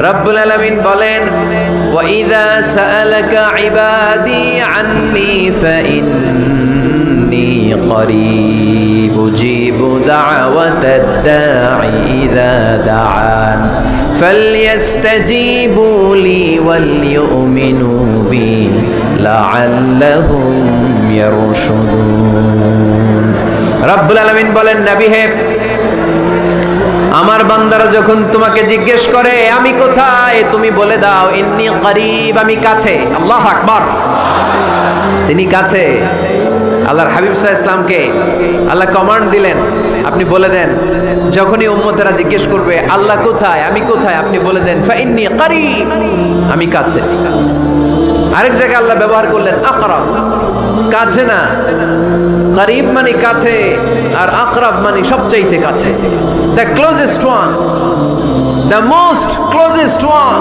রব্বুল আলামিন বলেন ওয়াইযা সাআলাকা ইবাদি আন্নী ফাইন্নী করিব উজিবু দাওয়াতাদ দাঈ ইযা দাআন ফালইস্তাজিবু লি ওয়াল ইউমিনু বি লাআল্লাহুম ইয়ারশুদুন। রব্বুল আলামিন বলেন নবী হে, আমার বান্দারা যখন তোমাকে জিজ্ঞেস করে আমি কোথায়, তুমি বলে দাও ইন্নী করিব, আমি কাছে। আল্লাহু আকবার, তিনি কাছে। আল্লাহর হাবিব সাল্লাল্লাহু আলাইহি ওয়াসাল্লামকে আল্লাহ কমান্ড দিলেন, আপনি বলে দেন যখনই উম্মতেরা জিজ্ঞেস করবে আল্লাহ কোথায়, আমি কোথায়, আপনি বলে দেন ফাইন্নী করিব, আমি কাছে। আরেক জায়গায় আল্লাহ ব্যবহার করলেন আকরাব, কাছে না, করিব মানে কাছে, আর আকরাব মানে সবচাইতে কাছে, the closest one, the most closest one.